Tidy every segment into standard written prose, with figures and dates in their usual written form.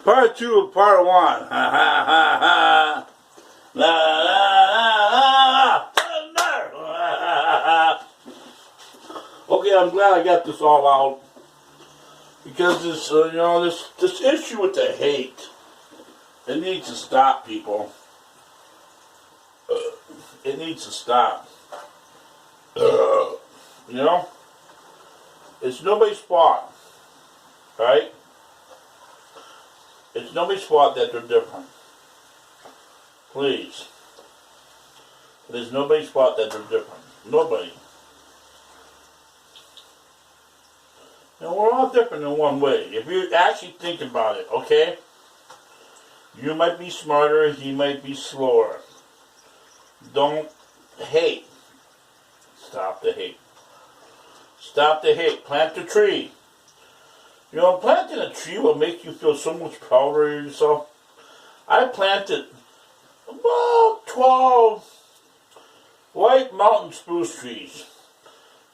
Part 2 of part 1. Ha ha ha ha. La la la la. Okay, I'm glad I got this all out because this, this issue with the hate, it needs to stop, people. It needs to stop. It's nobody's fault, right? It's nobody's fault that they're different. Please. It is nobody's fault that they're different. Nobody. We're all different in one way. If you actually think about it, okay? You might be smarter, he might be slower. Don't hate. Stop the hate. Stop the hate. Plant the tree. Planting a tree will make you feel so much prouder of yourself. I planted about 12 white mountain spruce trees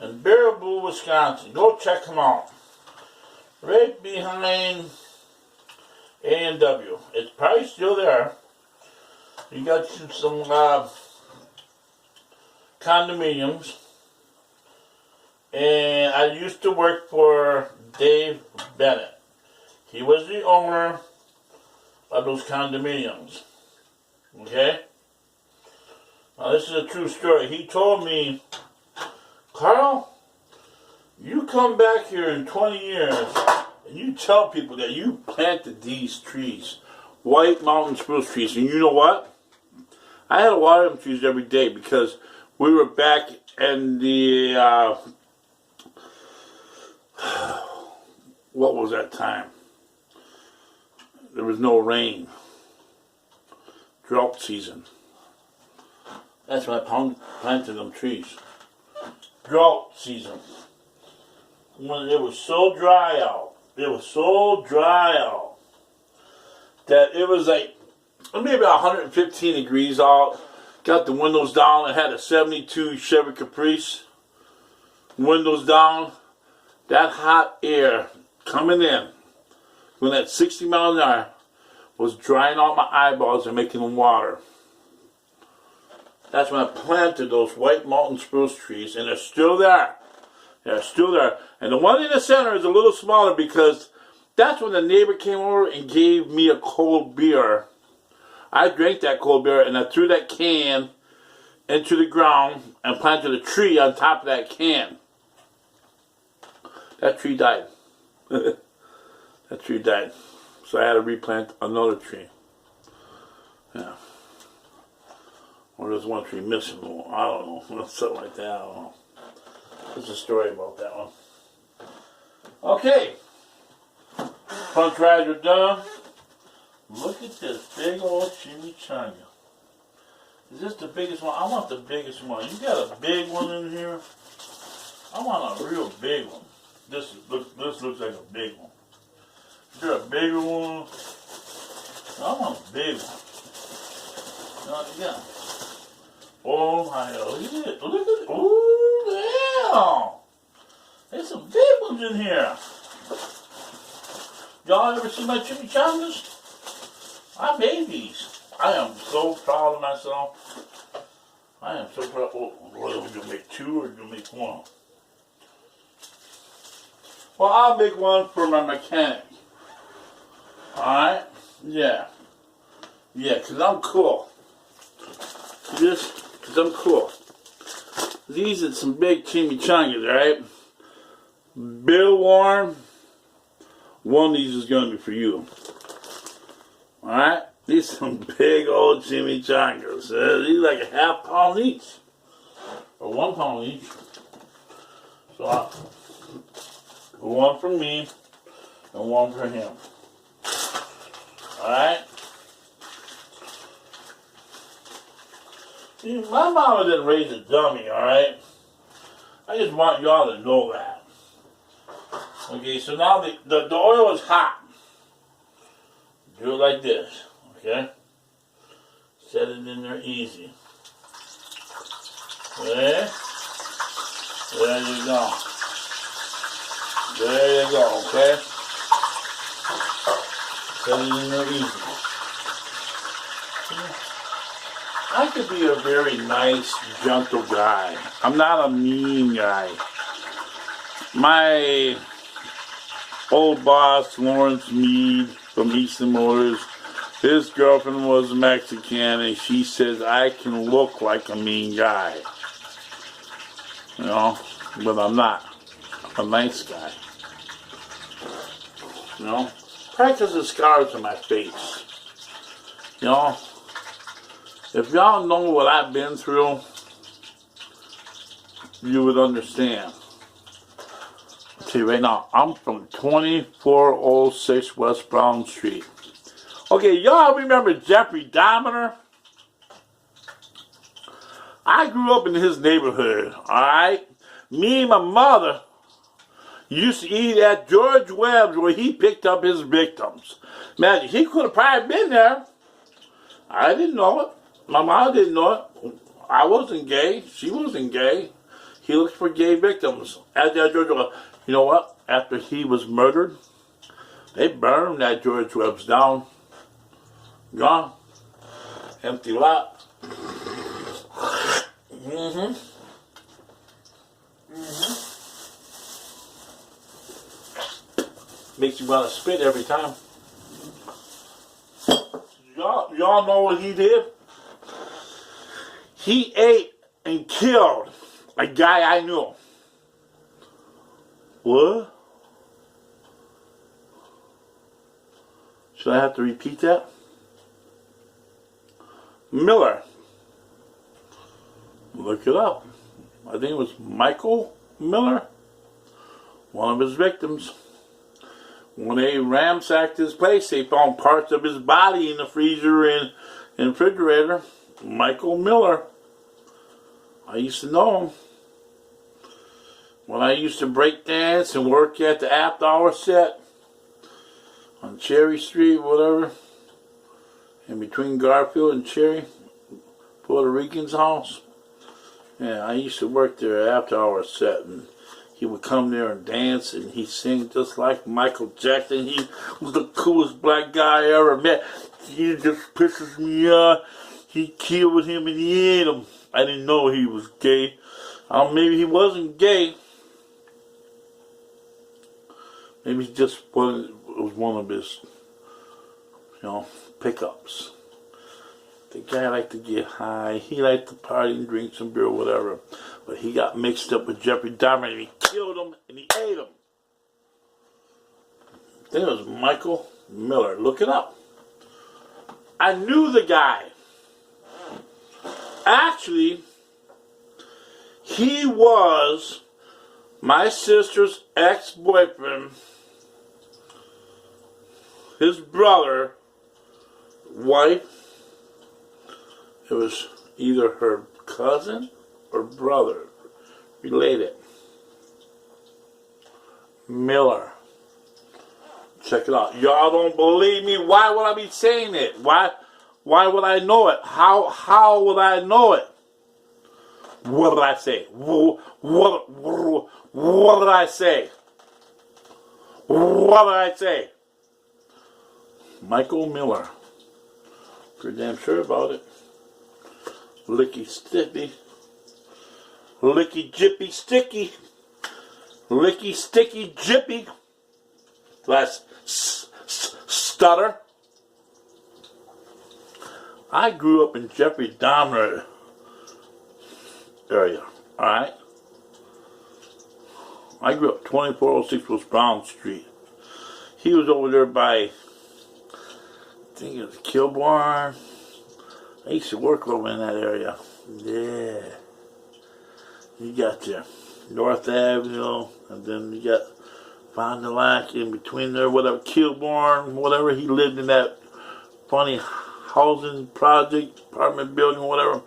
in Baraboo, Wisconsin. Go check them out. Right behind A&W. It's probably still there. You got some condominiums. And I used to work for Dave Bennett. He was the owner of those condominiums. Okay? Now this is a true story. He told me, Carl, you come back here in 20 years and you tell people that you planted these trees, white mountain spruce trees, and you know what? I had to water them trees every day because we were back in the what was that time? There was no rain. Drought season. That's when I planted them trees. Drought season. When it was so dry out. It was so dry out that it was like maybe about 115 degrees out. Got the windows down. I had a 72 Chevy Caprice. Windows down. That hot air coming in when that 60 miles an hour was drying out my eyeballs and making them water. That's when I planted those white mountain spruce trees, and they're still there. They're still there. And the one in the center is a little smaller because that's when the neighbor came over and gave me a cold beer. I drank that cold beer and I threw that can into the ground and planted a tree on top of that can. That tree died. That tree died. So I had to replant another tree. Yeah. Or there's one tree missing. I don't know. Something like that. I don't know. There's a story about that one. Okay. Punch rides are done. Look at this big old chimichanga. Is this the biggest one? I want the biggest one. You got a big one in here? I want a real big one. This looks like a big one. Is there a bigger one? I want a big one. No, yeah. Oh my God! Look at it! Look at it! Oh damn! There's some big ones in here. Y'all ever see my chimichangas? I made these. I am so proud of myself. I am so proud. Oh, are we gonna make two or are we gonna make one? Well, I'll make one for my mechanic. Alright? Yeah. Yeah, because I'm cool. See this? Because I'm cool. These are some big chimichangas, alright? Bill Warren, one of these is going to be for you. Alright? These are some big old chimichangas. These are like a half pound each. Or 1 pound each. So one for me and one for him. Alright? See, my mama didn't raise a dummy, alright? I just want y'all to know that. Okay, so now the oil is hot. Do it like this, okay? Set it in there easy. Okay? There you go. There you go, okay? Set it in there easy. I could be a very nice, gentle guy. I'm not a mean guy. My old boss, Lawrence Mead from Easton Motors, his girlfriend was Mexican, and she says I can look like a mean guy. You know, but I'm not. I'm a nice guy. You know, practice the scars on my face. You know, if y'all know what I've been through, you would understand. I'll tell you right now, I'm from 2406 West Brown Street. Okay, y'all remember Jeffrey Dahmer? I grew up in his neighborhood, alright? Me and my mother used to eat at George Webb's where he picked up his victims. Man, he could have probably been there. I didn't know it. My mom didn't know it. I wasn't gay. She wasn't gay. He looked for gay victims at that George Webb's. You know what? After he was murdered, they burned that George Webb's down. Gone. Empty lot. Makes you want to spit every time. Y'all know what he did? He ate and killed a guy I knew. What? Should I have to repeat that? Miller. Look it up. I think it was Michael Miller, one of his victims. When they ransacked his place, they found parts of his body in the freezer and refrigerator. Michael Miller. I used to know him. When I used to break dance and work at the after hour set on Cherry Street, whatever, in between Garfield and Cherry, Puerto Rican's house. Yeah, I used to work there after hour set, and he would come there and dance, and he'd sing just like Michael Jackson. He was the coolest black guy I ever met. He just pisses me off. He killed him and he ate him. I didn't know he was gay. Maybe he wasn't gay. Maybe he just was one of his, pickups. The guy liked to get high. He liked to party and drink some beer or whatever. But he got mixed up with Jeffrey Dahmer and he killed him and he ate him. I think it was Michael Miller. Look it up. I knew the guy. Actually, he was my sister's ex-boyfriend, his brother, wife. It was either her cousin or brother, related. Miller. Check it out. Y'all don't believe me? Why would I be saying it? Why would I know it? How would I know it? What did I say? What did I say? What did I say? Michael Miller. Pretty damn sure about it. Licky sticky. Licky jippy sticky. Licky sticky jippy. Last stutter. I grew up in Jeffrey Dahmer area. Alright? I grew up 2406 West Brown Street. He was over there by, I think it was Kilbourne. I used to work over in that area. Yeah. You got your North Avenue, and then you got Fond du Lac in between there, whatever, Kilbourne, whatever. He lived in that funny housing project, apartment building, whatever.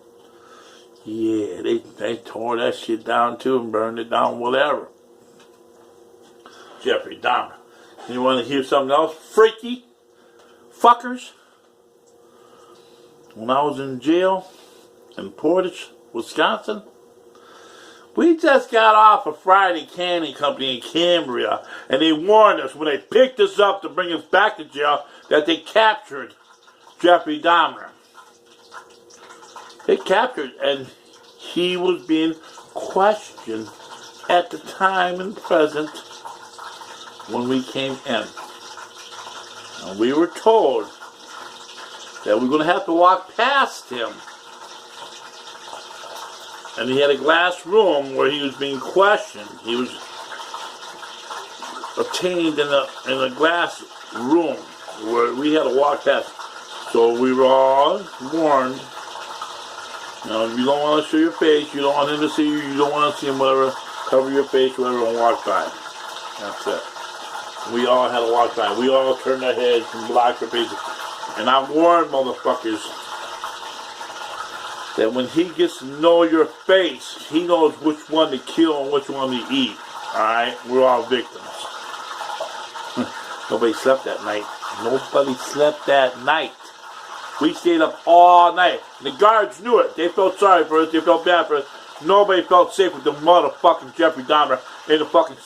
Yeah, they tore that shit down too and burned it down, whatever. Jeffrey Dahmer. You want to hear something else? Freaky fuckers. When I was in jail in Portage, Wisconsin, We just got off a Friday Canning Company in Cambria, and they warned us when they picked us up to bring us back to jail that they captured Jeffrey Dahmer. They captured, and he was being questioned at the time and present when we came in. And we were told that we were going to have to walk past him. And he had a glass room where he was being questioned. He was obtained in a glass room where we had to walk past. So we were all warned. You know, if you don't want to show your face, you don't want him to see you, you don't want to see him, whatever, cover your face, whatever, and walk by. That's it. We all had to walk by. We all turned our heads and blocked our faces. And I warned motherfuckers that when he gets to know your face, he knows which one to kill and which one to eat. Alright? We're all victims. Nobody slept that night. Nobody slept that night. We stayed up all night. The guards knew it. They felt sorry for us. They felt bad for us. Nobody felt safe with the motherfucking Jeffrey Dahmer in the fucking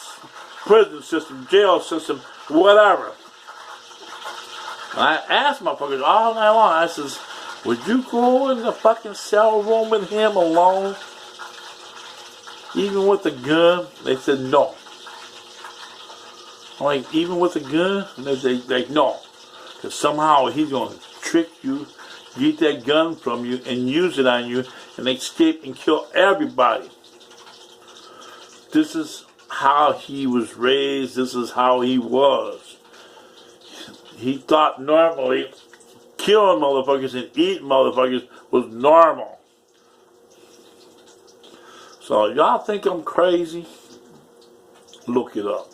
prison system, jail system, whatever. And I asked motherfuckers all night long, I says, would you go in the fucking cell room with him alone? Even with a gun? They said no. I'm like, even with a gun? And they said, like, no. Because somehow he's going to trick you, get that gun from you, and use it on you, and escape and kill everybody. This is how he was raised. This is how he was. He thought normally killing motherfuckers and eating motherfuckers was normal. So y'all think I'm crazy? Look it up.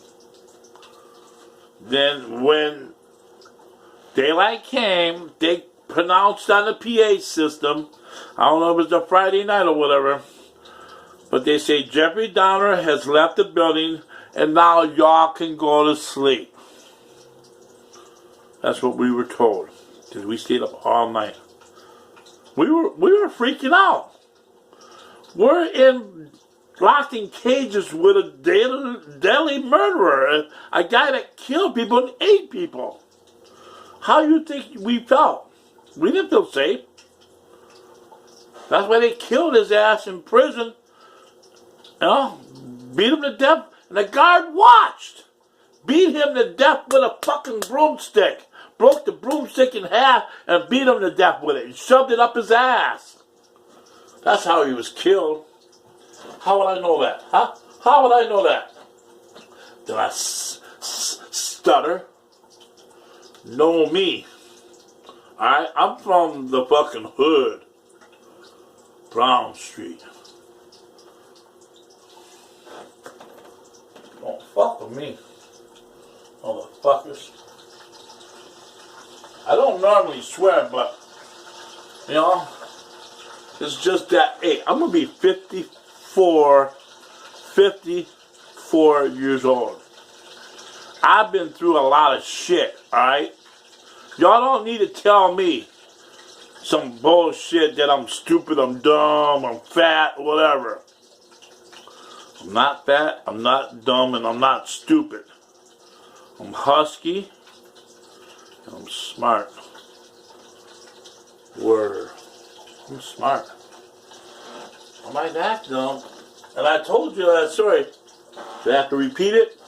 Then when daylight came, they pronounced on the PA system, I don't know if it was a Friday night or whatever, but they say Jeffrey Dahmer has left the building and now y'all can go to sleep. That's what we were told. Because we stayed up all night. We were freaking out. We're locked in cages with a deadly murderer, a guy that killed people and ate people. How do you think we felt? We didn't feel safe. That's why they killed his ass in prison. You know, beat him to death, and the guard watched. Beat him to death with a fucking broomstick. Broke the broomstick in half and beat him to death with it. And shoved it up his ass. That's how he was killed. How would I know that? Huh? How would I know that? Did I stutter? Know me. Alright? I'm from the fucking hood. Brown Street. Don't fuck with me. Motherfuckers. I don't normally swear, but, you know, it's just that, hey, I'm going to be 54 years old. I've been through a lot of shit, alright? Y'all don't need to tell me some bullshit that I'm stupid, I'm dumb, I'm fat, whatever. I'm not fat, I'm not dumb, and I'm not stupid. I'm husky. I'm smart. Word. I'm smart. I might act dumb. And I told you that story. Do I have to repeat it?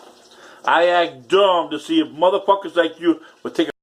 I act dumb to see if motherfuckers like you would take a